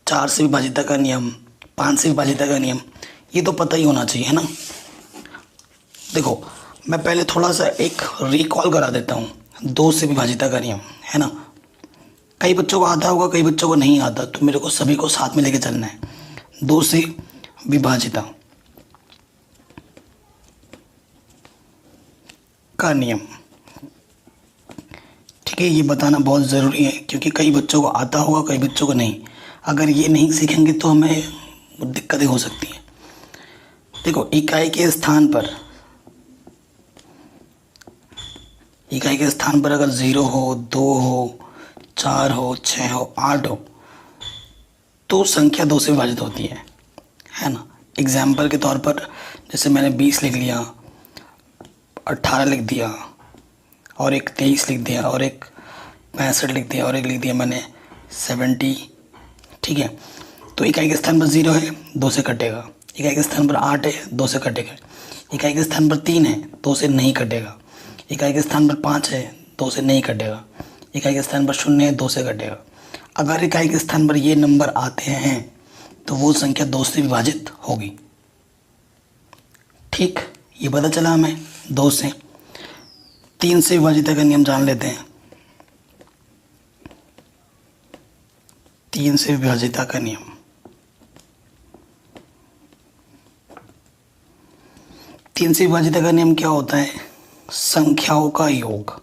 4 से विभाजिता का नियम, 5 से विभाजिता का नियम, ये तो पता ही होना चाहिए, है ना। देखो मैं पहले थोड़ा सा एक रिकॉल करा देता हूँ, 2 से विभाजिता का नियम, है ना। कई बच्चों को आता होगा, कई बच्चों को नहीं आता, तो मेरे को सभी को साथ में लेके चलना है। 2 से विभाजिता का नियम, ठीक है, ये बताना बहुत ज़रूरी है क्योंकि कई बच्चों को आता होगा, कई बच्चों को नहीं। अगर ये नहीं सीखेंगे तो हमें दिक्कतें हो सकती हैं। देखो इकाई के स्थान पर, इकाई के स्थान पर अगर 0 हो, 2 हो, 4 हो, 6 हो, 8 हो तो संख्या 2 से विभाजित होती है ना। एग्जाम्पल के तौर पर जैसे मैंने 20 लिख लिया, 18 लिख दिया, और एक 23 लिख दिया, और एक 65 लिख दिया, और एक लिख दिया मैंने 70, ठीक है। तो इकाई के स्थान पर 0 है, 2 से कटेगा। इकाई के स्थान पर 8 है, 2 से कटेगा। इकाई के स्थान पर 3 है, 2 से नहीं कटेगा। इकाई के स्थान पर 5 है, 2 से नहीं कटेगा। इकाई के स्थान पर 0 है, 2 से कटेगा। अगर इकाई के स्थान पर ये नंबर आते हैं तो वो संख्या 2 से विभाजित होगी। ठीक, ये पता चला हमें 2 से। 3 से विभाजिता का नियम जान लेते हैं। 3 से विभाजिता का नियम, 3 से विभाजिता का नियम क्या होता है? संख्याओं का योग,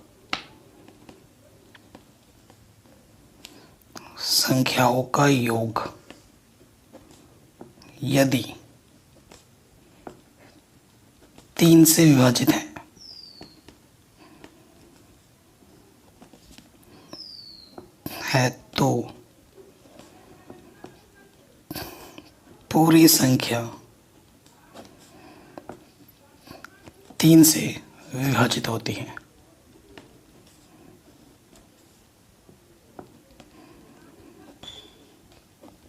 संख्याओं का योग यदि 3 से विभाजित है तो पूरी संख्या 3 से विभाजित होती है।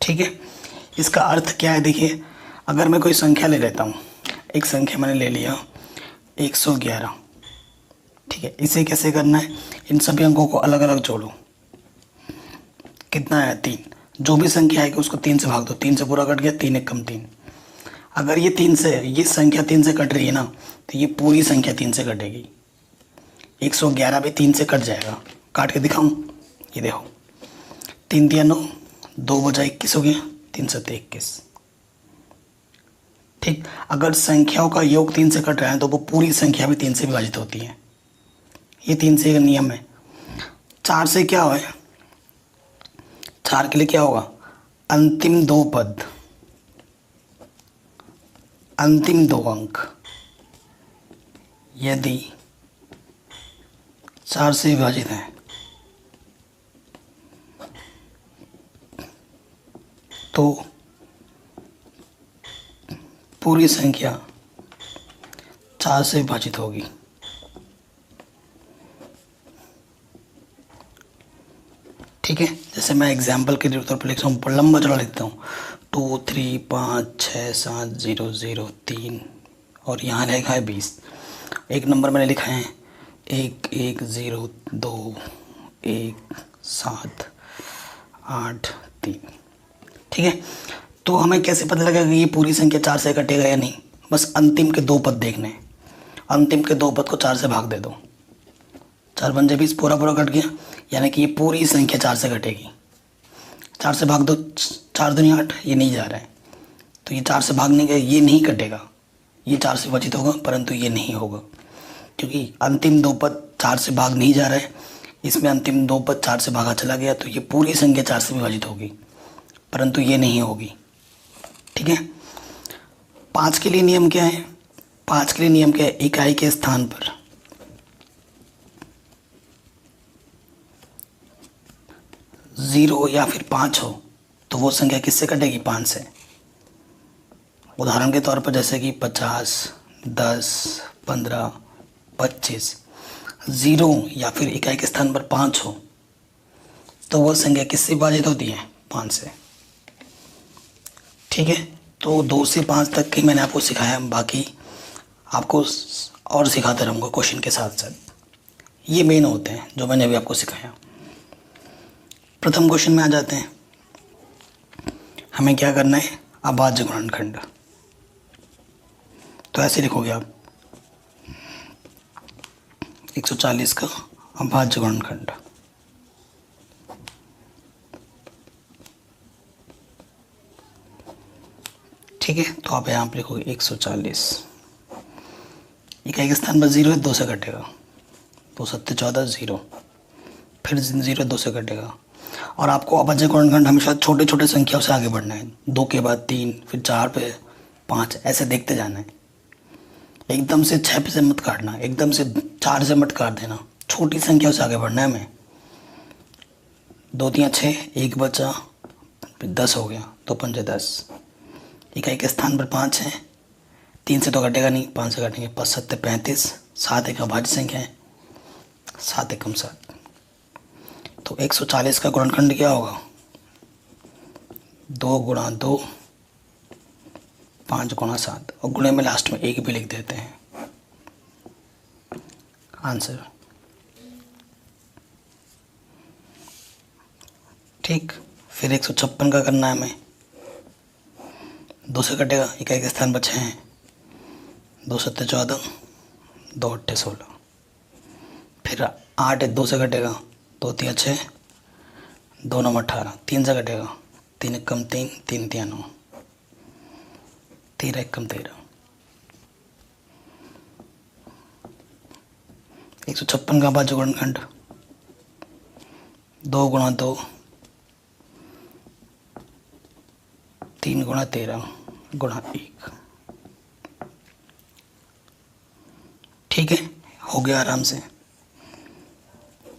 ठीक है, इसका अर्थ क्या है? देखिए, अगर मैं कोई संख्या ले लेता हूँ, एक संख्या मैंने ले लिया 111, ठीक है। इसे कैसे करना है? इन सभी अंकों को अलग अलग जोड़ो। कितना है? 3। जो भी संख्या आएगी उसको 3 से भाग दो। 3 से पूरा कट गया, 3 एक कम 3। अगर ये 3 से, ये संख्या 3 से कट रही है ना, तो ये पूरी संख्या 3 से कटेगी। 111 भी 3 से कट जाएगा। काट के दिखाऊं? ये देखो, 3 3 9, 2 बजा 21 हो गया, 3 7 21। ठीक, अगर संख्याओं का योग 3 से कट रहा है तो वो पूरी संख्या भी 3 से विभाजित होती है। ये 3 से का नियम है। 4 से क्या है? 4 के लिए क्या होगा? अंतिम 2 पद, अंतिम 2 अंक यदि 4 से विभाजित है तो पूरी संख्या 4 से विभाजित होगी। ठीक है, जैसे मैं एग्जाम्पल के तौर पर लिख रहा हूँ, लंबा चौड़ा लिखता हूँ, 2 3 5 6 7 0 0 3, और यहाँ लिखा है 20। एक नंबर मैंने लिखा है 1 1 0 2 1 7 8 3। ठीक है, तो हमें कैसे पता लगेगा कि ये पूरी संख्या 4 से कटेगा या नहीं? बस अंतिम के 2 पद देखने हैं। अंतिम के 2 पद को 4 से भाग दे दो, 4 पंजे 20, पूरा पूरा कट गया, यानी कि ये पूरी संख्या 4 से कटेगी। 4 से भाग दो, 4 दूनी 8, ये नहीं जा रहा है, तो ये 4 से भागने का, ये नहीं कटेगा। ये 4 से विभाजित होगा, परंतु ये नहीं होगा क्योंकि अंतिम 2 पद 4 से भाग नहीं जा रहा है। इसमें अंतिम 2 पद 4 से भागा चला गया, तो ये पूरी संख्या 4 से विभाजित होगी, परंतु ये नहीं होगी। ठीक है, 5 के लिए नियम क्या है? 5 के लिए नियम क्या है? इकाई के स्थान पर 0 या फिर 5 हो तो वो संख्या किससे कटेगी? 5 से। उदाहरण के तौर पर जैसे कि 50, 10, 15, 25, 0 या फिर इकाई के स्थान पर 5 हो तो वह संख्या किससे विभाजित होती है? 5 से। ठीक है, तो 2 से 5 तक की मैंने आपको सिखाया, बाकी आपको और सिखाता रहूँगा क्वेश्चन के साथ साथ। ये मेन होते हैं जो मैंने अभी आपको सिखाया। प्रथम क्वेश्चन में आ जाते हैं। हमें क्या करना है, अभाज्य गुणनखंड। तो ऐसे लिखोगे आप 140 का अभाज्य गुणनखंड। ठीक है, तो आप यहाँ पर लिखोगे 140, इकाई के स्थान पर 0 है, 2 से कटेगा, 2 सत्ते 14, 0, फिर 0 2 से कटेगा। और आपको अभाज्य गुणनखंड हमेशा छोटे छोटे संख्याओं से आगे बढ़ना है, 2 के बाद 3, फिर 4 पे 5, ऐसे देखते जाना है। एकदम से 6 पे से मत काटना, एकदम से 4 से मत काट देना, छोटी संख्याओं से आगे बढ़ना है हमें। 2 3 6, 1 बचा, फिर 10 हो गया, 2 5 10, इकाई के स्थान पर 5 है, 3 से तो कटेगा नहीं, 5 से कटेंगे, 5 7 35, 7 एक अभाज्य संख्या है, 7 एकम 7। तो 140 का गुणनखंड क्या होगा, 2 गुणा 2, 5 गुणा 7, और गुणे में लास्ट में 1 भी लिख देते हैं। आंसर ठीक। फिर 156 का करना है हमें, 2 से कटेगा, इकाई के स्थान पर 6 हैं, 2 सत्ते 14, 2 अट्ठे 16, फिर 8 2 से कटेगा, 2 3 6, 2 9 18, 3 से कटेगा, 3 1 कम 3, 3 3 9, 13 1 कम 13। 156 का अभाज्य गुणनखंड 2 गुणा 2, 3 गुणा 13 गुणा 1। ठीक है, हो गया आराम से।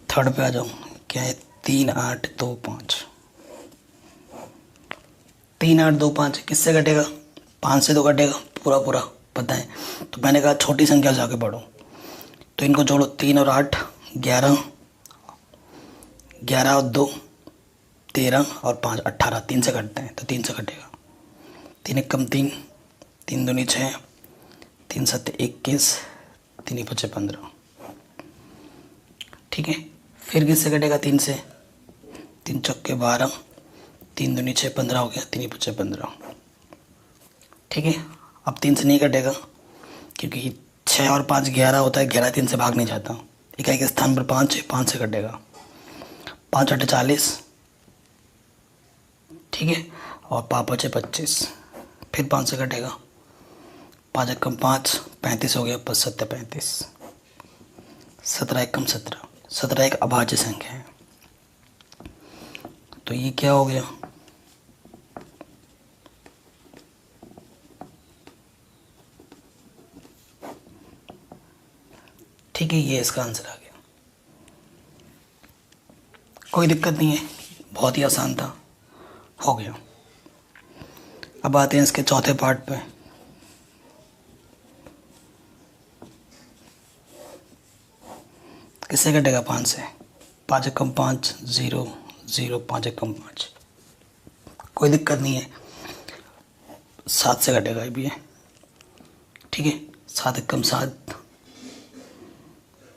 थर्ड पे आ जाओ, क्या है, 3 8 2 5, 3 8 2 5 किससे कटेगा, 5 से तो कटेगा, पूरा पूरा पता है। तो मैंने कहा छोटी संख्या से आगे बढ़ो, तो इनको जोड़ो, 3 और 8 11, 11 और 2 13 और 5 18, 3 से कटते हैं, तो 3 से कटेगा, 3 1 कम 3, 3 दूनी 6, 3 7 21, 3 5 15। ठीक है, फिर किससे कटेगा, 3 से, 3 चौके 12, 3 दूनी 6 15 हो गया, 3 5 15। ठीक है, अब 3 से नहीं कटेगा, क्योंकि 6 और 5 11 होता है, 11 3 से भाग नहीं जाता, इकाई के स्थान पर 5 है, 5 से कटेगा, 5 8 40। ठीक है, और 5 5 25, फिर 5 से कटेगा, 5 1 कम 5, 35 हो गया, 5 7 35, 17 1 कम 17, 17 एक अभाज्य संख्या है। तो ये क्या हो गया, ठीक है, ये इसका आंसर आ गया। कोई दिक्कत नहीं है, बहुत ही आसान था, हो गया। अब आते हैं इसके चौथे पार्ट पे। किससे कटेगा, 5 से, 5 1 कम 5 0 0, 5 1 कम 5, कोई दिक्कत नहीं है, 7 से कटेगा ये भी है। ठीक है, 7 1 कम 7,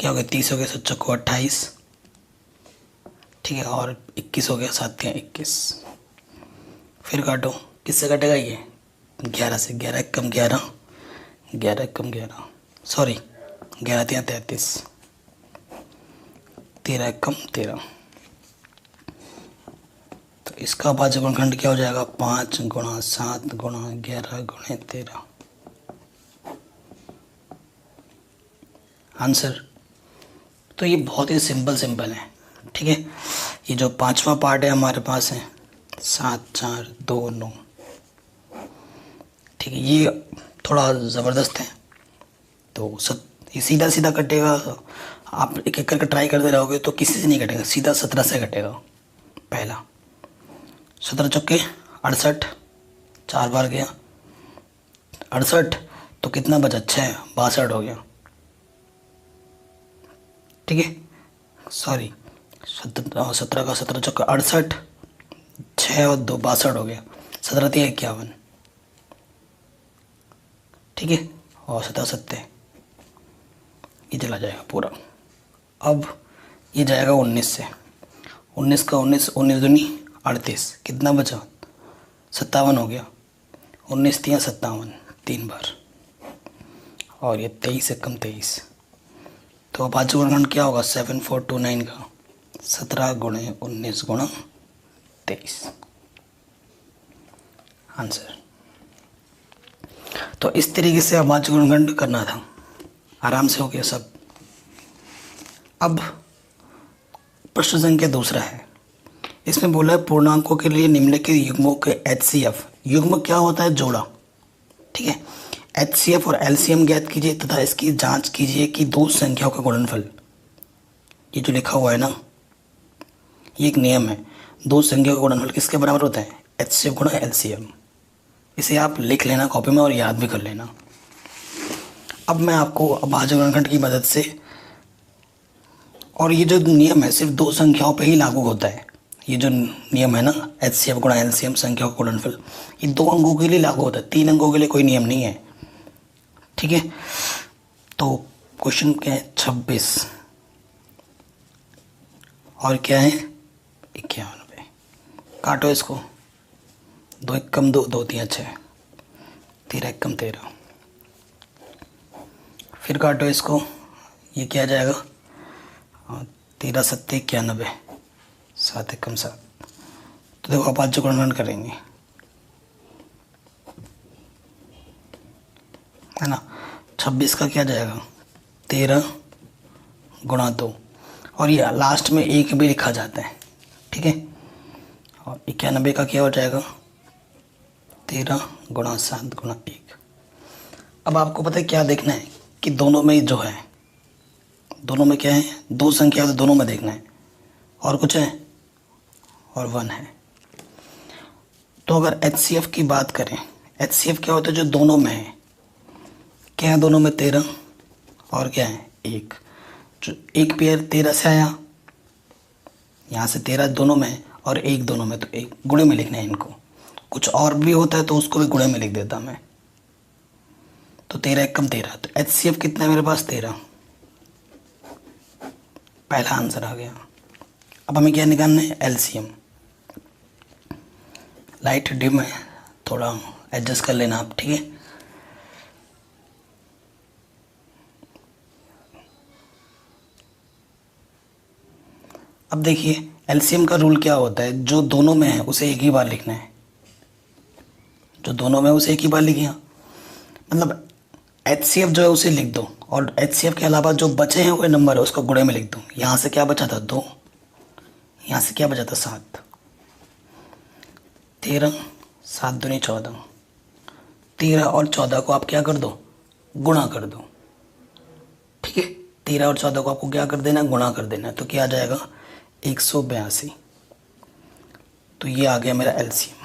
क्या हो गया, 30 हो गया, 7 चौको 28। ठीक है, और 21 हो गया, 7 3 21, फिर काटो, किससे कटेगा ये, 11 से, 11 1 कम 11, 11 1 कम 11, सॉरी 11 3 33, 13 1 कम 13। तो इसका अभाज्य गुणनखंड क्या हो जाएगा, 5 गुणा 7 गुणा 11 गुणे 13। आंसर तो ये बहुत ही सिंपल है। ठीक है, ये जो पांचवा पार्ट है हमारे पास है 7 4 2 9। ठीक है, ये थोड़ा ज़बरदस्त है, तो ये सीधा सीधा कटेगा, आप एक एक करके ट्राई करते रहोगे तो किसी से नहीं कटेगा, सीधा 17 से कटेगा। पहला 17 चौके 68, 4 बार गया 68, तो कितना बचा, 6 62 हो गया। ठीक है, सॉरी 17 का 17 चौका 68, 6 और 2 62 हो गया, 17 3 51। ठीक है, और 17 7 ये चला जाएगा पूरा। अब ये जाएगा 19 से, 19 का 19 19 दूनी 38, कितना बचा 57 हो गया, 19 तियाँ 57, 3 बार, और ये 23 एकम 23। तो अभाज्य गुणनखंड क्या होगा 7429 का 17 गुणे 19 गुणा 23 आंसर। तो इस तरीके से अभाज्य गुणनखंड करना था, आराम से हो गया सब। अब प्रश्न संख्या दूसरा है, इसमें बोला है पूर्णांकों के लिए निम्नलिखित युग्मों के HCF, युग्म क्या होता है जोड़ा, ठीक है, HCF और LCM ज्ञात कीजिए तथा इसकी जांच कीजिए कि दो संख्याओं का गुणनफल, ये जो लिखा हुआ है ना, ये एक नियम है, दो संख्याओं का गुणनफल किसके बराबर होता है HCF गुणा LCM। इसे आप लिख लेना कॉपी में और याद भी कर लेना। अब मैं आपको अभाज्य गुणनखंड की मदद से, और ये जो नियम है सिर्फ दो संख्याओं पे ही लागू होता है, ये जो नियम है ना HCF गुणा LCM संख्याओं का गुणनफल, ये 2 अंकों के लिए लागू होता है, 3 अंकों के लिए कोई नियम नहीं है, ठीक है। तो क्वेश्चन क्या है 26 और क्या है 91, काटो इसको, 2 एकम 2, 2 तियाँ 6, 13 एकम 13, फिर काटो इसको, ये क्या जाएगा 13 सत्ते 91, 7 एकम 7। तो देखो अभाज्य गुणनखंड करेंगे, है ना, 26 का क्या जाएगा 13 गुणा 2, और ये लास्ट में 1 भी लिखा जाता है, ठीक है, और 91 का क्या हो जाएगा 13 गुणा 7 गुणा 1। अब आपको पता है क्या देखना है कि दोनों में जो है, दोनों में क्या है, दो संख्या तो दोनों में देखना है, और कुछ है और 1 है। तो अगर HCF की बात करें, HCF क्या होता है जो दोनों में है, क्या है दोनों में 13 और क्या है 1, जो एक पेयर 13 से आया, यहाँ से 13 दोनों में है और 1 दोनों में, तो 1 गुणे में लिखना है इनको, कुछ और भी होता है तो उसको भी गुणे में लिख देता मैं। तो 13 एकम 13, तो HCF कितना है मेरे पास 13, पहला आंसर आ गया। अब हमें क्या निकालना है LCM। लाइट डिम है, थोड़ा एडजस्ट कर लेना आप, ठीक है। अब देखिए LCM का रूल क्या होता है, जो दोनों में है उसे एक ही बार लिखना है, जो दोनों में उसे एक ही बार लिखिए, मतलब HCF जो है उसे लिख दो, और HCF के अलावा जो बचे हैं वो नंबर है उसको गुणे में लिख दो। यहाँ से क्या बचा था 2, यहाँ से क्या बचा था 7, 13 7 दूनी 14, 13 और 14 को आप क्या कर दो गुणा कर दो, ठीक है, 13 और 14 को आपको क्या कर देना गुणा कर देना, तो क्या आ जाएगा 182। तो ये आ गया मेरा LCM।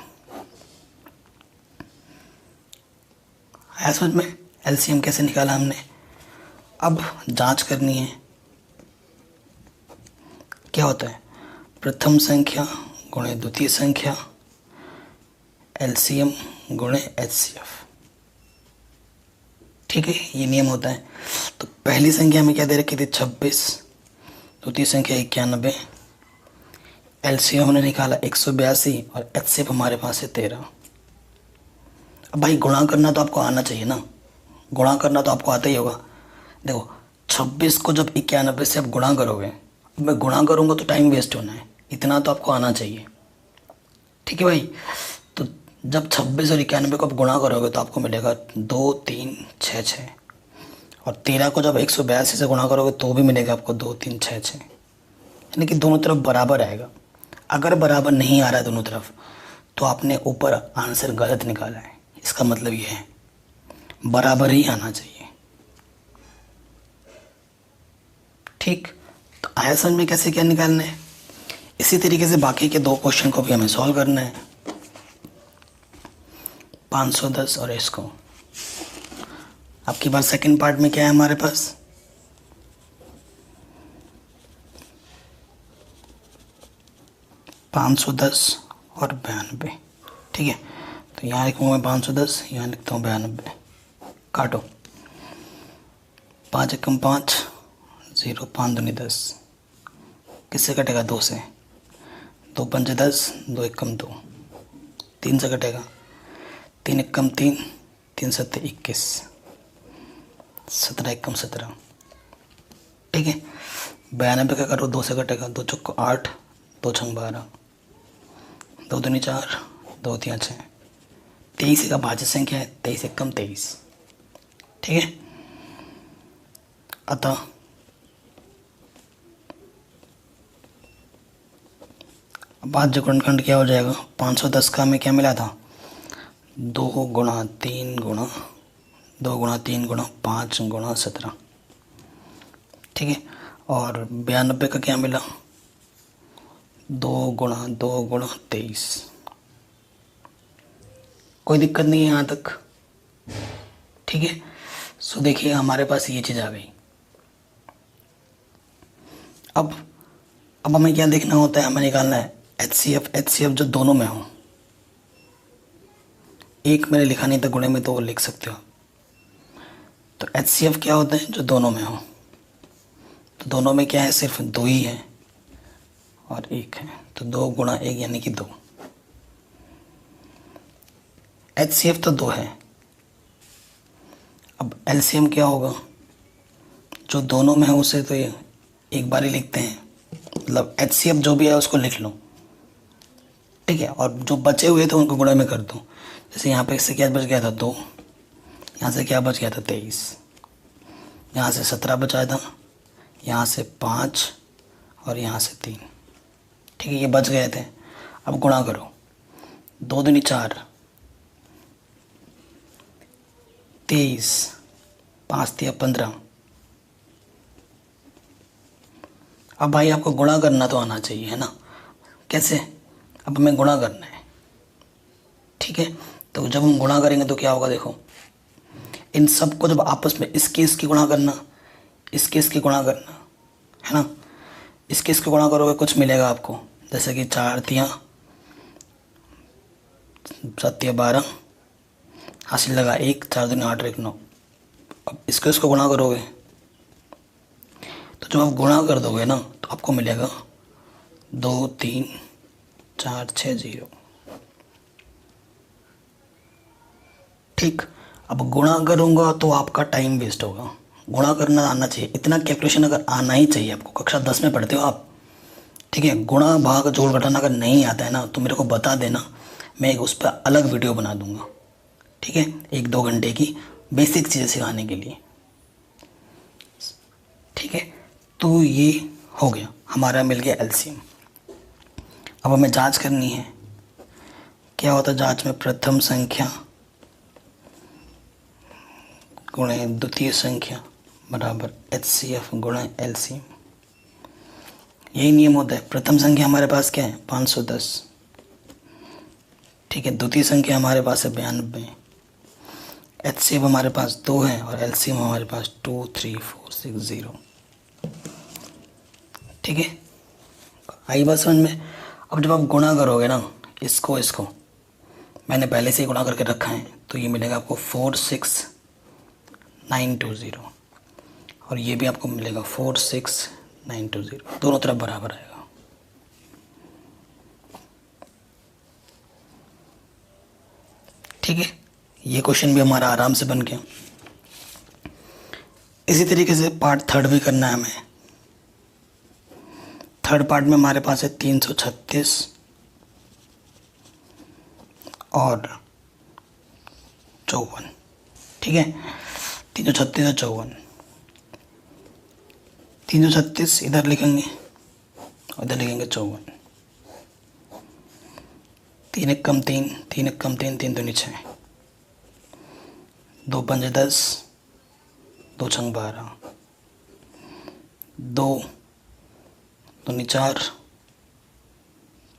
आया समझ में LCM कैसे निकाला हमने। अब जांच करनी है, क्या होता है प्रथम संख्या गुणे द्वितीय संख्या LCM गुणे HCF, ठीक है, ये नियम होता है। तो पहली संख्या में क्या दे रखी थी 26, द्वितीय संख्या 91, LCM हमने निकाला 182 और HCF हमारे पास है 13। अब भाई गुणा करना तो आपको आना चाहिए ना, गुणा करना तो आपको आता ही होगा। देखो 26 को जब 91 से आप गुणा करोगे, अब मैं गुणा करूँगा तो टाइम वेस्ट होना है, इतना तो आपको आना चाहिए, ठीक है भाई। तो जब 26 और 91 को आप गुणा करोगे तो आपको मिलेगा 2 3 6 6, और 13 को जब 182 से गुणा करोगे तो भी मिलेगा आपको 2 3 6 6, यानी कि दोनों तरफ बराबर आएगा। अगर बराबर नहीं आ रहा है दोनों तरफ तो आपने ऊपर आंसर गलत निकाला है, इसका मतलब ये है बराबर ही आना चाहिए, ठीक। तो आया समझ में कैसे क्या निकालना है। इसी तरीके से बाकी के 2 क्वेश्चन को भी हमें सॉल्व करना है, 510 और इसको। अब की बार सेकंड पार्ट में क्या है हमारे पास 510 और 92, ठीक है। तो यहाँ लिखूँगा मैं 510, यहाँ लिखता हूँ 92, काटो 5 एकम 5, 0 5 दूनी 10, किससे कटेगा 2 से, 2 पंजे 10, 2 एकम 2, 3 से कटेगा, 3 एकम 3, 3 सत्ते 21, 17 एकम 17। ठीक है, 92 का करो, 2 से कटेगा, 2 चौको 8, 2 छंग 12, 2 दूनी 4, 2 तिया 6, 23 का भाज्य संख्या है, 23 एकम 23। ठीक है, अतः भाज्य गुणनखंड क्या हो जाएगा, 510 का हमें क्या मिला था, 2 गुणा 3 गुणा 2 गुणा 3 गुणा 5 गुणा 17। ठीक है, और 92 का क्या मिला, 2 गुणा 2 गुणा 23। कोई दिक्कत नहीं है यहाँ तक। ठीक है, सो देखिए हमारे पास ये चीज़ आ गई। अब हमें क्या देखना होता है, हमें निकालना है HCF जो दोनों में हो। एक मैंने लिखा नहीं था गुणे में, तो वो लिख सकते हो। तो HCF क्या होता है, जो दोनों में हो। तो दोनों में क्या है, सिर्फ 2 ही है और 1 है, तो 2 गुणा 1 यानी कि 2। HCF तो 2 है। अब LCM क्या होगा, जो दोनों में है उसे तो ये एक बार ही लिखते हैं, मतलब HCF जो भी है उसको लिख लो। ठीक है, और जो बचे हुए थे उनको गुणा में कर दो। जैसे यहाँ पे इससे क्या बच गया था, 2, यहाँ से क्या बच गया था, 23, यहाँ से 17 बचा था, यहाँ से 5 और यहाँ से 3। ठीक है, ये बच गए थे। अब गुणा करो, 2 दूनी 4, 23, 5 तिया 15। अब भाई आपको गुणा करना तो आना चाहिए, है ना। कैसे, अब हमें गुणा करना है। ठीक है, तो जब हम गुणा करेंगे तो क्या होगा, देखो इन सबको जब आपस में इसकी गुणा करना, इसकी गुणा करना, है ना। इसकी गुणा करोगे कुछ मिलेगा आपको, जैसे कि 4 तिया 7 तिया 12, हासिल लगा 1, 4 दूनी 8 1 9। अब इसको गुणा करोगे तो जब आप गुणा कर दोगे ना तो आपको मिलेगा 2 3 4 6 0। ठीक, अब गुणा करूँगा तो आपका टाइम वेस्ट होगा। गुणा करना आना चाहिए, इतना कैलकुलेशन अगर आना ही चाहिए आपको। कक्षा 10 में पढ़ते हो आप। ठीक है, गुणा भाग जोड़ घटाना अगर नहीं आता है ना तो मेरे को बता देना, मैं उस पर अलग वीडियो बना दूंगा। ठीक है, 1-2 घंटे की बेसिक चीज़ें सिखाने के लिए। ठीक है, तो ये हो गया, हमारा मिल गया LCM। अब हमें जांच करनी है, क्या होता है जांच में, प्रथम संख्या गुणे द्वितीय संख्या बराबर HCF गुणे LCM। यही नियम होता है। प्रथम संख्या हमारे पास क्या है, 510। ठीक है, द्वितीय संख्या हमारे पास है 92, HCF हमारे पास 2 है और LCM हमारे पास 2 3 4 6 0। ठीक है, आई बात समझ में। अब जब आप गुणा करोगे ना इसको मैंने पहले से ही गुणा करके रखा है, तो ये मिलेगा आपको 46920 और ये भी आपको मिलेगा 46920, दोनों तरफ बराबर आएगा। ठीक है, ये क्वेश्चन भी हमारा आराम से बन गया। इसी तरीके से पार्ट 3 भी करना है हमें। थर्ड पार्ट में हमारे पास है 336 और 54। ठीक है, 336 और 54। 336 इधर लिखेंगे और इधर लिखेंगे 54। 3 एकम 3, 3 एकम 3, 3 दूनी 6, 2 पंजे 10, 2 छंग 12, 2 दूनी 4।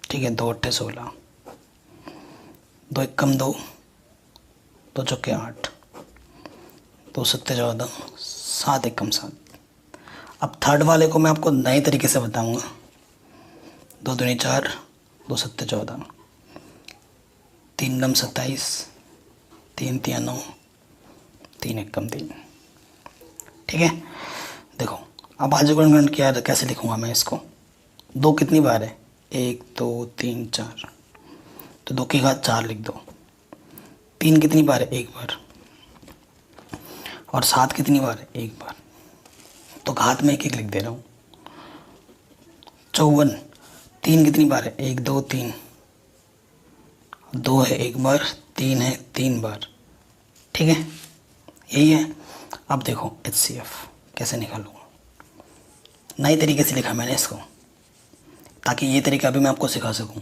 ठीक है, 2 अट्ठे 16, 2 एकम 2, 2 चौके 8, 2 सत्ते 14, 7 एकम 7। अब थर्ड वाले को मैं आपको नए तरीके से बताऊंगा। 2 दूनी 4, 2 सत्ते 14, 3 नम 27, 3 तिया 9, 3 एकम 3। ठीक है, देखो अब भाज्य गुणनखंड क्या कैसे लिखूंगा मैं इसको। 2 कितनी बार है, 1 2 3 4, तो 2 की घात 4 लिख दो। 3 कितनी बार है? एक बार। और 7 कितनी बार है? एक बार। तो घात में एक एक लिख दे रहा हूँ। 54, 3 कितनी बार है? 1 2 3, 2 है एक बार, 3 है 3 बार। ठीक है, यही है। अब देखो HCF कैसे निकालूंगा। नए तरीके से लिखा मैंने इसको, ताकि ये तरीका भी मैं आपको सिखा सकूं।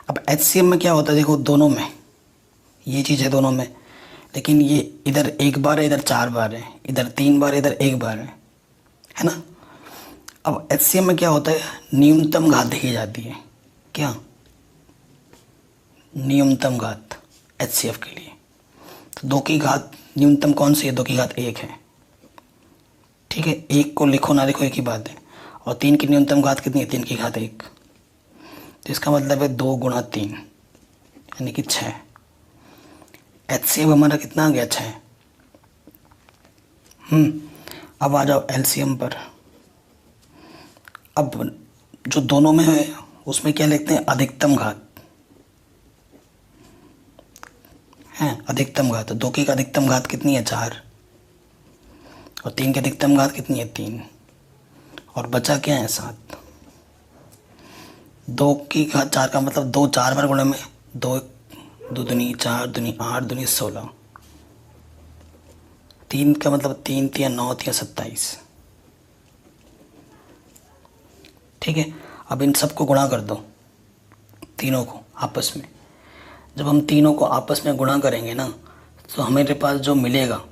अब HCF में क्या होता है, देखो दोनों में ये चीज़ है दोनों में, लेकिन ये इधर एक बार है, इधर 4 बार है, इधर 3 बार है, इधर एक बार है ना। अब HCF में क्या होता है, न्यूनतम घात देखी जाती है। क्या? न्यूनतम घात HCF के लिए। तो 2 की घात न्यूनतम कौन सी है? 2 की घात 1 है। ठीक है, 1 को लिखो ना लिखो एक ही बात है। और 3 की न्यूनतम घात कितनी है? 3 की घात 1। तो इसका मतलब है 2 गुणा 3 यानी कि 6। HCF हमारा कितना आ गया? 6। अब आ जाओ LCM पर। अब जो दोनों में है उसमें क्या लिखते हैं? अधिकतम घात है। अधिकतम घात, 2 की अधिकतम घात कितनी है? 4। और 3 की अधिकतम घात कितनी है? 3। और बचा क्या है? 7। 2 की घात 4 का मतलब 2 4 बार गुणे में 2 2 दूनी 4 दूनी 8 दूनी 16। 3 का मतलब 3 3 9 3 27। ठीक है, अब इन सबको गुणा कर दो, तीनों को आपस में। जब हम तीनों को आपस में गुणा करेंगे ना, तो हमारे पास जो मिलेगा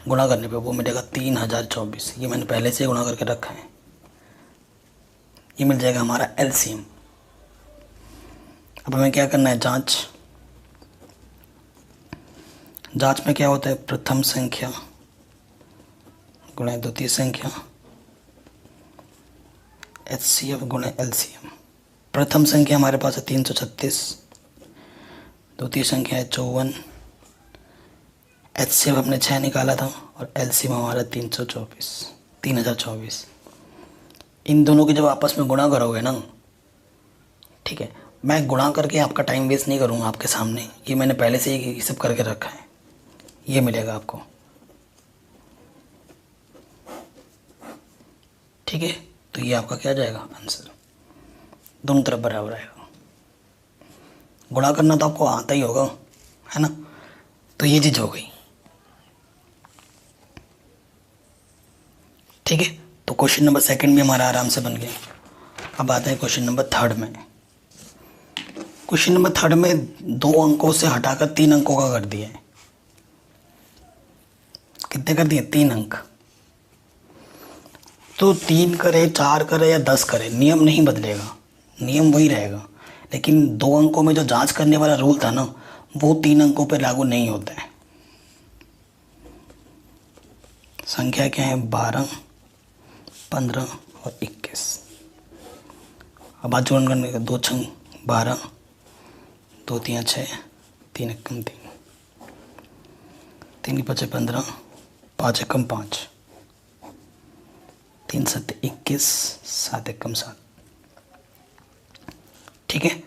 गुणा करने पे वो मिलेगा 3024। ये मैंने पहले से गुणा करके रखा है। ये मिल जाएगा हमारा LCM। अब हमें क्या करना है? जांच। जांच में क्या होता है? प्रथम संख्या गुणे द्वितीय संख्या, HCF गुणे LCM। प्रथम संख्या हमारे पास है 336, द्वितीय संख्या है 54, HCF हमने 6 निकाला था और LCM हमारा 3024। इन दोनों की जब आपस में गुणा करोगे ना, ठीक है, मैं गुणा करके आपका टाइम वेस्ट नहीं करूँगा आपके सामने। ये मैंने पहले से ही सब करके रखा है। ये मिलेगा आपको। ठीक है, तो ये आपका क्या जाएगा? आंसर। दोनों तरफ बराबर आएगा। गुणा करना तो आपको आता ही होगा, है ना। तो ये चीज़ हो गई। ठीक है, तो क्वेश्चन नंबर 2 भी हमारा आराम से बन गया। अब आते हैं क्वेश्चन नंबर 3 में। क्वेश्चन नंबर 3 में 2 अंकों से हटाकर 3 अंकों का कर दिया है। कितने कर दिए? 3 अंक। तो 3 करे, 4 करे या 10 करे, नियम नहीं बदलेगा, नियम वही रहेगा। लेकिन 2 अंकों में जो जांच करने वाला रूल था ना, वो 3 अंकों पर लागू नहीं होता है। संख्या क्या है? 12, 15 और 21। अब आज जोड़ करने का 2 छंग 12, 2 3 6, 3 एकम 3, 3 5 15, 5 एकम 5, 3 7 21, 7 एकम 7। ठीक है,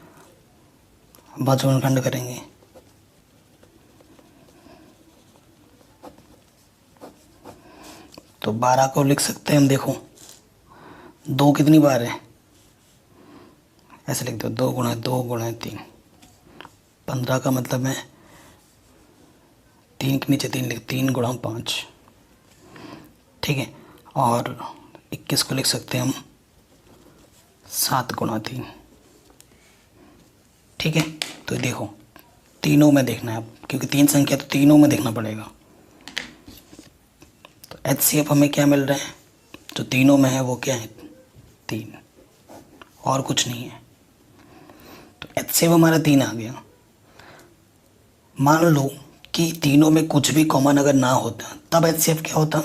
अब आज जोड़खंड करेंगे। तो 12 को लिख सकते हैं हम। देखो 2 कितनी बार है? ऐसे लिख दो, 2 गुणा 2 गुणा 3। 15 का मतलब है 3 के नीचे 3 लिख, 3 गुणा 5। ठीक है, और 21 को लिख सकते हैं हम 7 गुणा 3। ठीक है, तो देखो तीनों में देखना है अब, क्योंकि 3 संख्या तो तीनों में देखना पड़ेगा। तो HCF हमें क्या मिल रहा है? जो तीनों में है वो क्या है? 3, और कुछ नहीं है। तो HCF हमारा 3 आ गया। मान लो कि तीनों में कुछ भी कॉमन अगर ना होता, तब HCF क्या होता?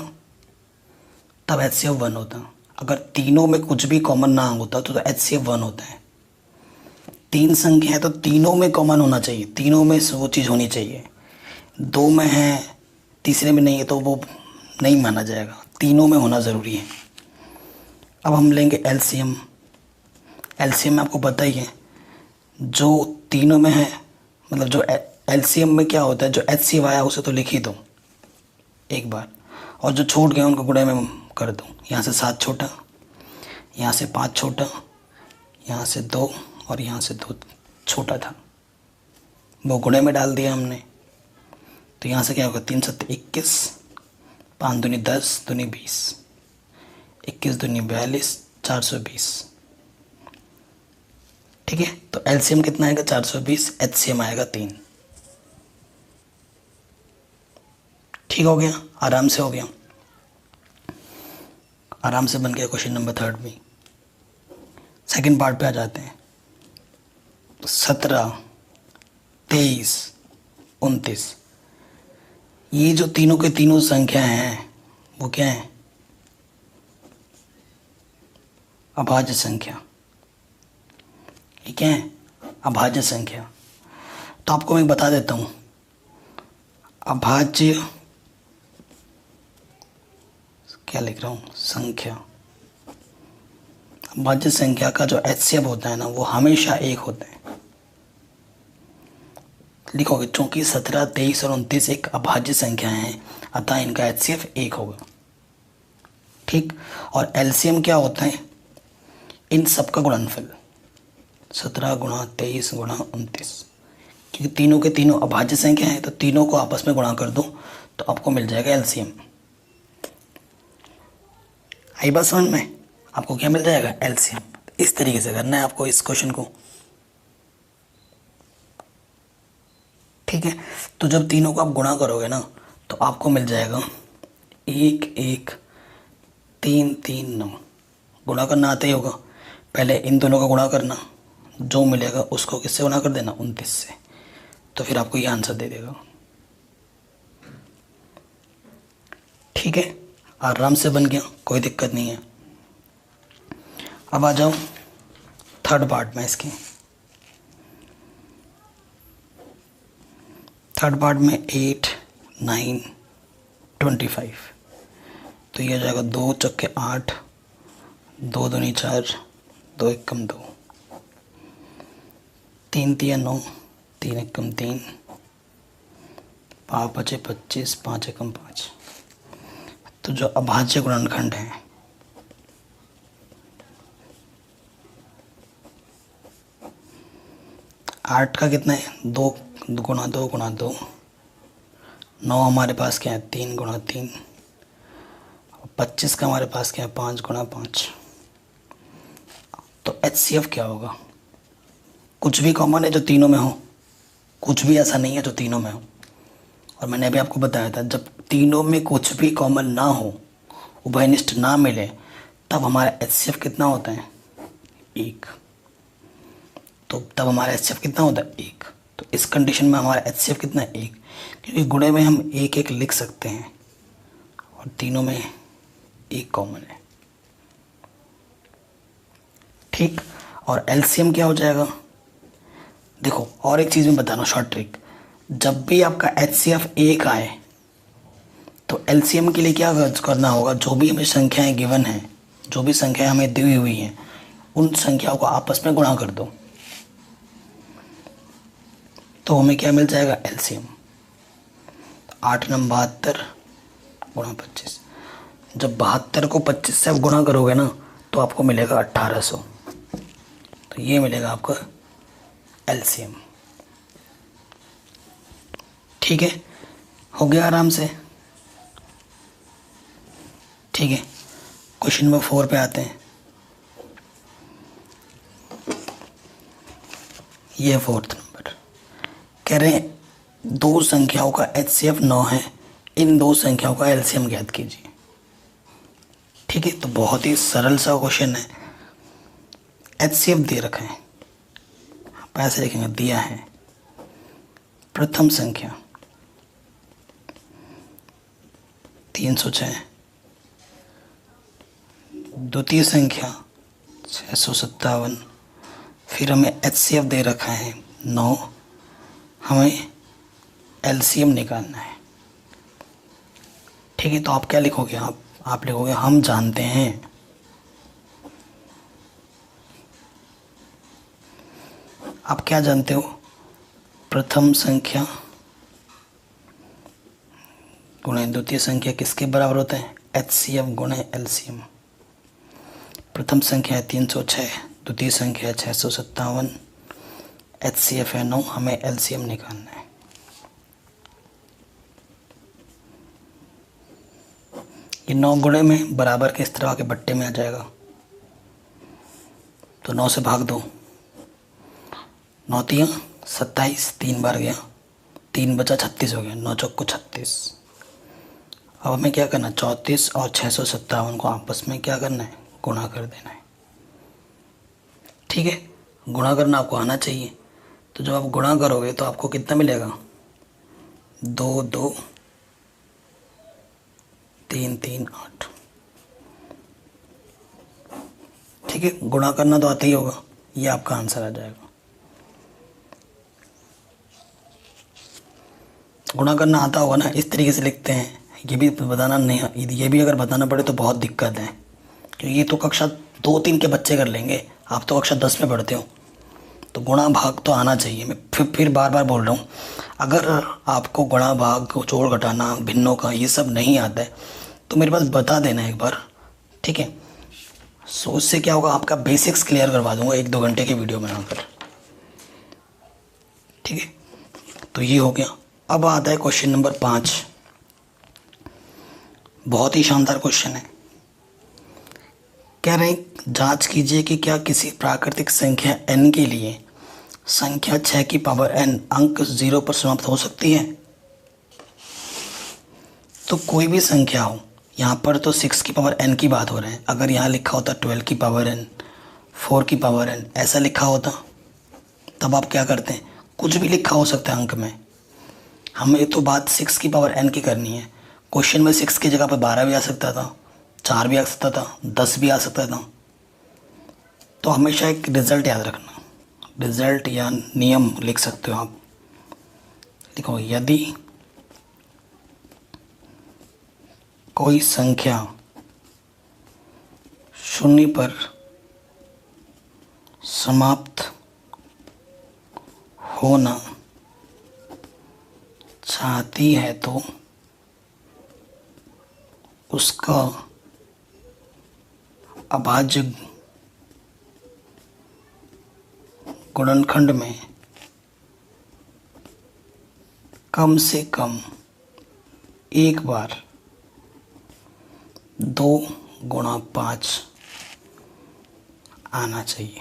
तब HCF 1 होता। अगर तीनों में कुछ भी कॉमन ना होता तो HCF 1 होता है। 3 संख्या है तो तीनों में कॉमन होना चाहिए, तीनों में वो चीज़ होनी चाहिए। 2 में है, तीसरे में नहीं है, तो वो नहीं माना जाएगा, तीनों में होना ज़रूरी है। अब हम लेंगे LCM। LCM में आपको पता ही है, जो तीनों में है, मतलब जो एलसीएम में क्या होता है, जो एचसीएफ आया उसे तो लिख ही दो एक बार, और जो छूट गए उनको गुणे में कर दो। यहाँ से 7 छोटा, यहाँ से 5 छोटा, यहाँ से 2 और यहाँ से 2 छोटा था, वो गुणे में डाल दिया हमने। तो यहाँ से क्या होगा, 3 7 21, 5 दूनी 10, दूनी 20, 21 दूनी 42, 420। ठीक है, तो एलसीएम कितना आएगा 420, एचसीएम आएगा 3। ठीक हो गया, आराम से हो गया, आराम से बन गया क्वेश्चन नंबर 3 भी। सेकंड पार्ट पे आ जाते हैं। 17, 23, 29, ये जो तीनों के तीनों संख्या हैं वो क्या है, अभाज्य संख्या। ये क्या है, अभाज्य संख्या। तो आपको मैं बता देता हूँ, अभाज्य क्या लिख रहा हूँ, संख्या। अभाज्य संख्या का जो एचसीएफ होता है ना, वो हमेशा 1 होता है। लिखोगे चूंकि 17, 23 और 29 एक अभाज्य संख्या है, अतः इनका एचसीएफ 1 होगा। ठीक, और एलसीएम क्या होता है, इन सब का गुणनफल, 17 गुणा 23 गुणा 29, क्योंकि तीनों के तीनों अभाज्य संख्या है, तो तीनों को आपस में गुणा कर दो तो आपको मिल जाएगा एलसीएम। आई बात समझ में, आपको क्या मिल जाएगा, एलसीएम। इस तरीके से करना है आपको इस क्वेश्चन को। ठीक है, तो जब तीनों को आप गुणा करोगे ना, तो आपको मिल जाएगा 1 1 3 3 9। गुणा करना आता ही होगा, पहले इन दोनों का गुणा करना, जो मिलेगा उसको किससे गुणा कर देना, 29 से, तो फिर आपको ये आंसर दे देगा। ठीक है, आराम से बन गया, कोई दिक्कत नहीं है। अब आ जाओ थर्ड पार्ट में। इसके थर्ड पार्ट में 8 9 25, तो ये हो जाएगा 2 चक्के 8, 2 दूनी 4, 2 एकम 2, 3 तिया 9, 3 एकम 3, 5 बचे 25, 5 एकम 5। तो जो अभाज्य गुणनखंड है, आठ का कितना है, 2 गुणा 2 गुणा 2, 9 हमारे पास क्या है, 3 गुणा 3, 25 का हमारे पास क्या है, 5 गुणा 5। तो एचसीएफ क्या होगा, कुछ भी कॉमन है जो तीनों में हो, कुछ भी ऐसा नहीं है जो तीनों में हो। और मैंने अभी आपको बताया था, जब तीनों में कुछ भी कॉमन ना हो, उभयनिष्ठ ना मिले, तब हमारा एचसीएफ कितना होता है, 1। तो तब हमारा एचसीएफ कितना होता है, 1। तो इस कंडीशन में हमारा एचसीएफ कितना है, 1, क्योंकि गुणे में हम 1 1 लिख सकते हैं और तीनों में 1 कॉमन है। ठीक, और एलसीएम क्या हो जाएगा, देखो और एक चीज़ मैं बता रहा हूँ, शॉर्ट ट्रिक। जब भी आपका एचसीएफ 1 आए, तो एलसीएम के लिए क्या करना होगा, जो भी हमें संख्याएं गिवन हैं, जो भी संख्याएं हमें दी हुई हैं, उन संख्याओं को आपस में गुणा कर दो, तो हमें क्या मिल जाएगा, एलसीएम। 8 9 72 गुणा 25। जब 72 को 25 से आप गुणा करोगे ना, तो आपको मिलेगा 1800। तो ये मिलेगा आपका एलसीएम। ठीक है, हो गया आराम से। ठीक है, क्वेश्चन नंबर 4 पे आते हैं। ये 4th नंबर कह रहे हैं, 2 संख्याओं का एचसीएफ 9 है, इन 2 संख्याओं का एलसीएम ज्ञात कीजिए। ठीक है, तो बहुत ही सरल सा क्वेश्चन है। एचसीएफ दे रखा है, पैसे लिखेंगे, दिया है प्रथम संख्या 306, द्वितीय संख्या 657, फिर हमें एचसीएफ दे रखा है 9, हमें एलसीएम निकालना है। ठीक है, तो आप क्या लिखोगे, आप लिखोगे हम जानते हैं आप क्या जानते हो, प्रथम संख्या गुणे द्वितीय संख्या किसके बराबर होते हैं, HCF गुणे LCM। प्रथम संख्या है 306, द्वितीय संख्या है 657, HCF है 9, हमें LCM निकालना है। ये 9 गुणे में बराबर के इस तरह के बट्टे में आ जाएगा, तो 9 से भाग दो, 9 तियाँ 27, 3 बार गया, 3 बचा 36 हो गया, 9 चौको 36। अब हमें क्या करना है, 34 और 657 को आपस में क्या करना है, गुणा कर देना है। ठीक है, गुणा करना आपको आना चाहिए। तो जब आप गुणा करोगे तो आपको कितना मिलेगा, 2 2 3 3 8। ठीक है, गुणा करना तो आता ही होगा, ये आपका आंसर आ जाएगा। गुणा करना आता होगा ना, इस तरीके से लिखते हैं। ये भी बताना नहीं, ये भी अगर बताना पड़े तो बहुत दिक्कत है, क्योंकि ये तो कक्षा 2-3 के बच्चे कर लेंगे, आप तो कक्षा 10 में पढ़ते हो। तो गुणा भाग तो आना चाहिए। मैं फिर बार बार बोल रहा हूँ, अगर आपको गुणा भाग जोड़ घटाना भिन्नों का ये सब नहीं आता है तो मेरे पास बता देना एक बार, ठीक है। सो उससे क्या होगा, आपका बेसिक्स क्लियर करवा दूंगा 1-2 घंटे की वीडियो बनाकर, ठीक है। तो ये हो गया। अब आता है क्वेश्चन नंबर 5। बहुत ही शानदार क्वेश्चन है। कह रहे हैं जांच कीजिए कि क्या किसी प्राकृतिक संख्या n के लिए संख्या 6 की पावर n अंक 0 पर समाप्त हो सकती है। तो कोई भी संख्या हो, यहाँ पर तो 6 की पावर n की बात हो रहा है, अगर यहाँ लिखा होता 12 की पावर n, 4 की पावर n ऐसा लिखा होता, तब आप क्या करते हैं, कुछ भी लिखा हो सकता है अंक में। हमें तो बात 6 की पावर n की करनी है। क्वेश्चन में 6 की जगह पर 12 भी आ सकता था, 4 भी आ सकता था, 10 भी आ सकता था। तो हमेशा एक रिजल्ट याद रखना, रिजल्ट या नियम लिख सकते हो आप। देखो, यदि कोई संख्या 0 पर समाप्त होना चाहती है तो उसका अभाज्य गुणनखंड में कम से कम एक बार 2 गुणा 5 आना चाहिए।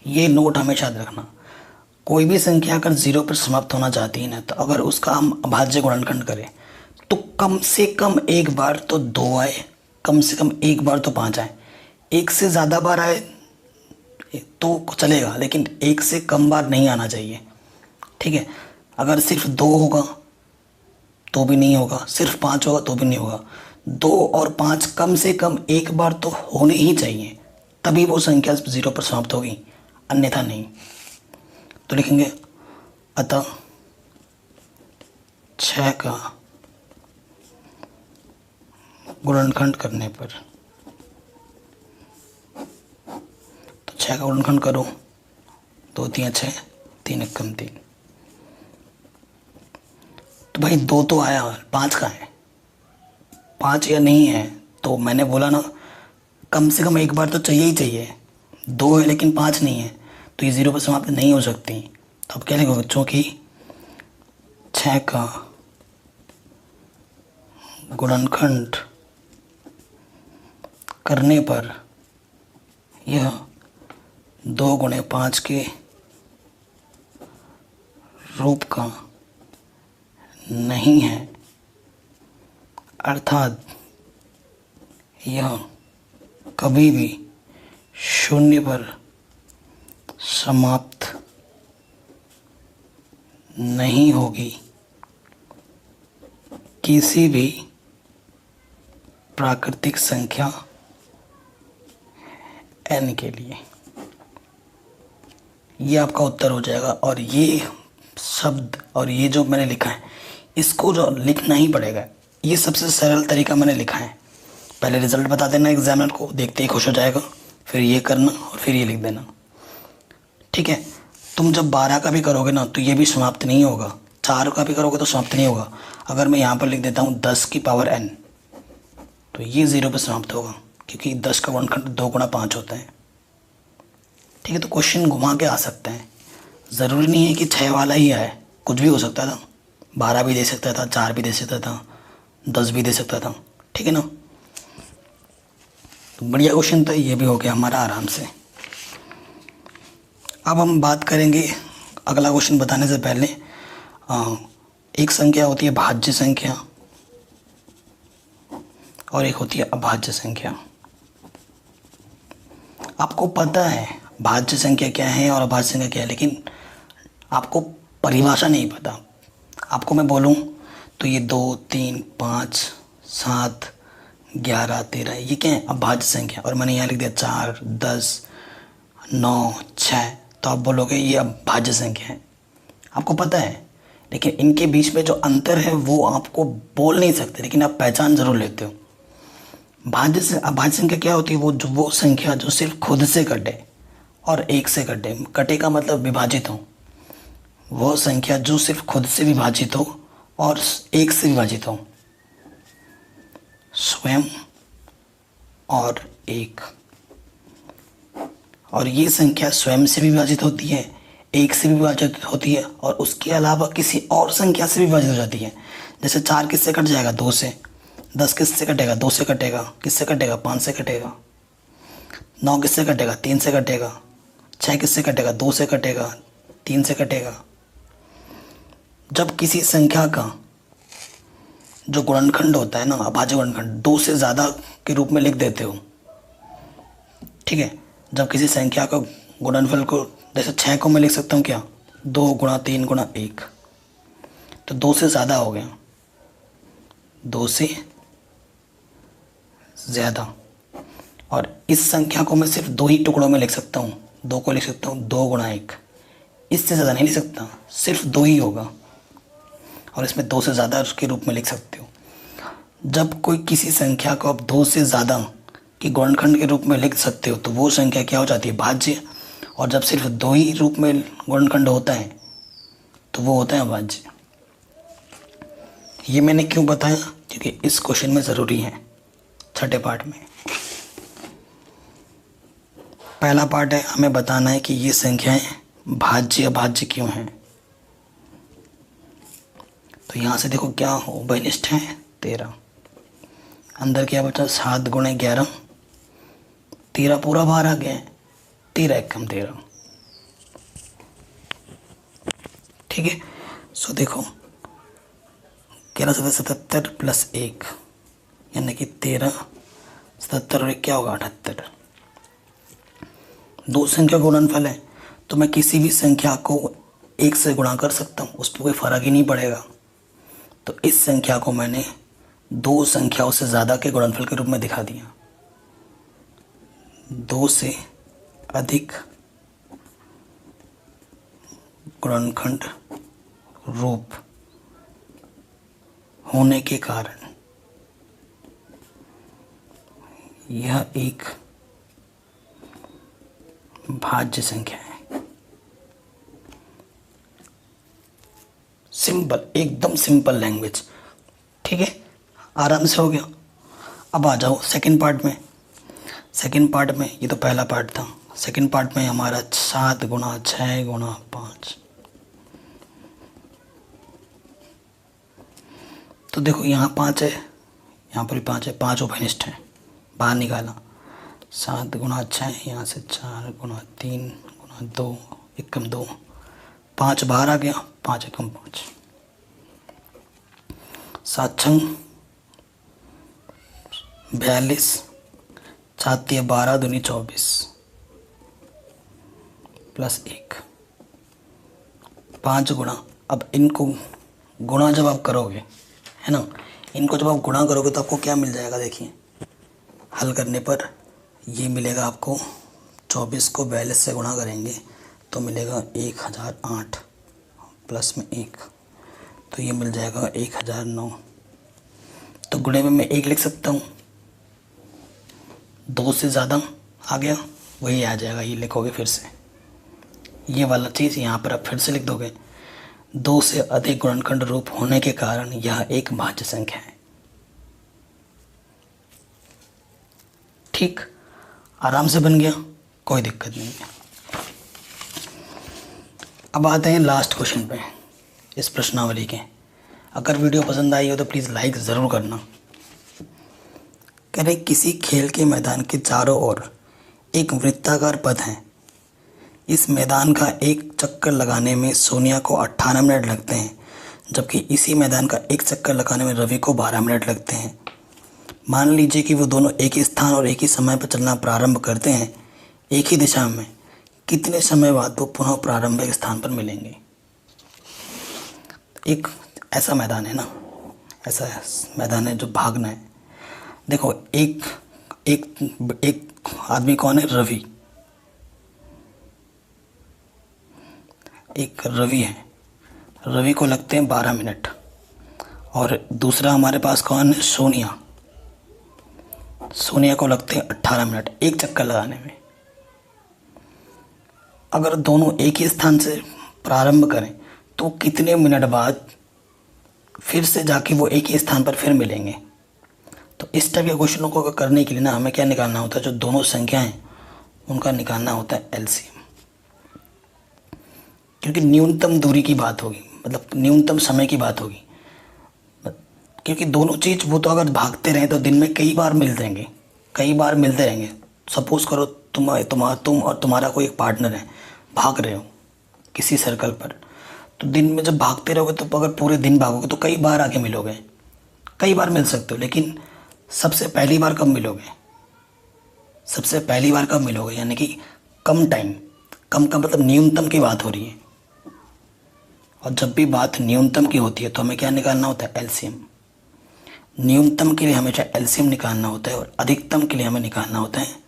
ये नोट हमेशा याद रखना। कोई भी संख्या अगर 0 पर समाप्त होना चाहती है ना, तो अगर उसका हम अभाज्य गुणनखंड करें तो कम से कम एक बार तो 2 आए, कम से कम एक बार तो 5 आए। एक से ज़्यादा बार आए तो चलेगा, लेकिन एक से कम बार नहीं आना चाहिए, ठीक है। अगर सिर्फ 2 होगा तो भी नहीं होगा, सिर्फ 5 होगा तो भी नहीं होगा। 2 और 5 कम से कम एक बार तो होने ही चाहिए, तभी वो संख्या 0 पर समाप्त होगी, अन्यथा नहीं। तो लिखेंगे अतः 6 का गुणनखंड करने पर, तो 6 का गुणनखंड करो, 2 3 6, 3 1 3। तो भाई 2 तो आया, 5 का है, 5 या नहीं है। तो मैंने बोला ना, कम से कम एक बार तो चाहिए ही चाहिए। 2 है लेकिन 5 नहीं है, तो ये 0 पर समाप्त नहीं हो सकती। तो अब क्या लिखोगे, चूँकि 6 का गुणनखंड करने पर यह 2 गुणे 5 के रूप का नहीं है, अर्थात यह कभी भी 0 पर समाप्त नहीं होगी किसी भी प्राकृतिक संख्या n के लिए। ये आपका उत्तर हो जाएगा। और ये शब्द और ये जो मैंने लिखा है, इसको जो लिखना ही पड़ेगा, ये सबसे सरल तरीका मैंने लिखा है। पहले रिजल्ट बता देना एग्जामिनर को, देखते ही खुश हो जाएगा, फिर ये करना और फिर ये लिख देना, ठीक है। तुम जब 12 का भी करोगे ना तो ये भी समाप्त नहीं होगा, 4 का भी करोगे तो समाप्त नहीं होगा। अगर मैं यहाँ पर लिख देता हूँ 10 की पावर n, तो ये 0 पर समाप्त होगा, क्योंकि 10 का गुणनखंड 2 गुणा 5 होता है, ठीक है। तो क्वेश्चन घुमा के आ सकते हैं, ज़रूरी नहीं है कि 6 वाला ही आए, कुछ भी हो सकता था, 12 भी दे सकता था, 4 भी दे सकता था, 10 भी दे सकता था, ठीक है ना। तो बढ़िया क्वेश्चन था, ये भी हो गया हमारा आराम से। अब हम बात करेंगे अगला क्वेश्चन बताने से पहले, एक संख्या होती है भाज्य संख्या और एक होती है अभाज्य संख्या। आपको पता है भाज्य संख्या क्या है और अभाज्य संख्या क्या है, लेकिन आपको परिभाषा नहीं पता। आपको मैं बोलूं तो ये 2, 3, 5, 7, 11, 13 ये क्या है, अभाज्य संख्या, और मैंने यहाँ लिख दिया 4, 10, 9, 6, तो आप बोलोगे ये अभाज्य संख्या है। आपको पता है, लेकिन इनके बीच में जो अंतर है वो आपको बोल नहीं सकते, लेकिन आप पहचान जरूर लेते हो। अभाज्य संख्या क्या होती है, वो संख्या जो सिर्फ खुद से कटे और एक से कटे, कटे का मतलब विभाजित हो, वो संख्या जो सिर्फ खुद से विभाजित हो और एक से विभाजित हो, स्वयं और एक। और ये संख्या स्वयं से भी विभाजित होती है, एक से भी विभाजित होती है, और उसके अलावा किसी और संख्या से भी विभाजित हो जाती है। जैसे 4 किससे कट जाएगा, 2 से। 10 किससे कटेगा, 2 से कटेगा। किससे कटेगा, 5 से कटेगा। 9 किससे कटेगा, 3 से कटेगा। 6 किससे कटेगा, 2 से कटेगा, 3 से कटेगा। जब किसी संख्या का जो गुणनखंड होता है ना, अभाज्य गुणनखंड, 2 से ज़्यादा के रूप में लिख देते हो, ठीक है। जब किसी संख्या का गुणनफल को, जैसे 6 को मैं लिख सकता हूँ क्या, 2 गुणा 3 गुणा 1, तो 2 से ज़्यादा हो गया, 2 से ज़्यादा। और इस संख्या को मैं सिर्फ 2 ही टुकड़ों में लिख सकता हूँ, 2 को लिख सकता हूँ 2 गुणा 1, इससे ज़्यादा नहीं लिख सकता, सिर्फ 2 ही होगा, और इसमें 2 से ज़्यादा उसके रूप में लिख सकते हो। जब कोई किसी संख्या को आप 2 से ज़्यादा के गुणनखंड के रूप में लिख सकते हो तो वो संख्या क्या हो जाती है, भाज्य। और जब सिर्फ 2 ही रूप में गुणनखंड होता है तो वो होता है अभाज्य। ये मैंने क्यों बताया, क्योंकि इस क्वेश्चन में ज़रूरी है। छठे पार्ट में पहला पार्ट है, हमें बताना है कि ये संख्याएं भाज्य अभाज्य क्यों हैं। तो यहाँ से देखो क्या उभयनिष्ठ है, 13, अंदर क्या बचा, 7 गुणे 11, 13 पूरा बाहर आ गया है, 13 एक कम 13, ठीक है। सो देखो 11 7 77 प्लस 1 यानी कि 13, 77 और 1 क्या होगा, 78। 2 संख्या का गुणनफल है, तो मैं किसी भी संख्या को 1 से गुणा कर सकता हूँ, उस पर कोई फ़र्क ही नहीं पड़ेगा। तो इस संख्या को मैंने 2 संख्याओं से ज़्यादा के गुणनफल के रूप में दिखा दिया। 2 से अधिक गुणनखंड रूप होने के कारण यह एक भाज्य संख्या है। सिंपल, एकदम सिंपल लैंग्वेज, ठीक है, आराम से हो गया। अब आ जाओ सेकंड पार्ट में। सेकंड पार्ट में, ये तो पहला पार्ट था, सेकंड पार्ट में हमारा 7 गुणा 6 गुणा 5। तो देखो यहाँ 5 है, यहाँ पर भी 5 है, 5 उभयनिष्ठ है, बाहर निकाला। 7 गुणा 6, यहाँ से 4 गुणा 3 गुणा 2, 1 कम 2, 5 बाहर आ गया, 5 1 कम 5, 7 छंग 42, 7 या 12 दूनी 24 प्लस 1, 5 गुणा। अब इनको गुणा जब आप करोगे, है ना, इनको जब आप गुणा करोगे तो आपको क्या मिल जाएगा, देखिए हल करने पर ये मिलेगा आपको, 24 को 42 से गुणा करेंगे तो मिलेगा 1008 प्लस में 1, तो ये मिल जाएगा 1009। तो गुणे में मैं 1 लिख सकता हूँ, 2 से ज़्यादा आ गया वही आ जाएगा, ये लिखोगे फिर से, ये वाला चीज़ यहाँ पर आप फिर से लिख दोगे। 2 से अधिक गुणनखंड रूप होने के कारण यह एक भाज्य संख्या है। ठीक, आराम से बन गया, कोई दिक्कत नहीं है। अब आते हैं लास्ट क्वेश्चन पे इस प्रश्नावली के। अगर वीडियो पसंद आई हो तो प्लीज़ लाइक ज़रूर करना। कह रहे किसी खेल के मैदान के चारों ओर एक वृत्ताकार पथ है। इस मैदान का एक चक्कर लगाने में सोनिया को 18 मिनट लगते हैं, जबकि इसी मैदान का एक चक्कर लगाने में रवि को 12 मिनट लगते हैं। मान लीजिए कि वो दोनों एक ही स्थान और एक ही समय पर चलना प्रारंभ करते हैं एक ही दिशा में। कितने समय बाद वो पुनः प्रारंभिक स्थान पर मिलेंगे? एक ऐसा मैदान है ना, ऐसा मैदान है जो भागना है। देखो एक आदमी कौन है? रवि। एक रवि है, रवि को लगते हैं 12 मिनट। और दूसरा हमारे पास कौन है? सोनिया। सोनिया को लगते हैं 18 मिनट एक चक्कर लगाने में। अगर दोनों एक ही स्थान से प्रारंभ करें तो कितने मिनट बाद फिर से जाके वो एक ही स्थान पर फिर मिलेंगे? तो इस टाइप के क्वेश्चनों को करने के लिए ना हमें क्या निकालना होता है? जो दोनों संख्याएं उनका निकालना होता है एलसीएम। क्योंकि न्यूनतम दूरी की बात होगी, मतलब न्यूनतम समय की बात होगी। क्योंकि दोनों चीज़ वो तो अगर भागते रहें तो दिन में कई बार मिल जाएंगे, कई बार मिलते रहेंगे। सपोज़ करो तुम और तुम्हारा कोई एक पार्टनर है, भाग रहे हो किसी सर्कल पर, तो दिन में जब भागते रहोगे तो अगर पूरे दिन भागोगे तो कई बार आके मिलोगे, कई बार मिल सकते हो। लेकिन सबसे पहली बार कब मिलोगे? सबसे पहली बार कब मिलोगे? यानी कि कम टाइम, कम का मतलब न्यूनतम की बात हो रही है। और जब भी बात न्यूनतम की होती है तो हमें क्या निकालना होता है? एलसीएम। न्यूनतम के लिए हमेशा एलसीएम निकालना होता है और अधिकतम के लिए हमें निकालना होता है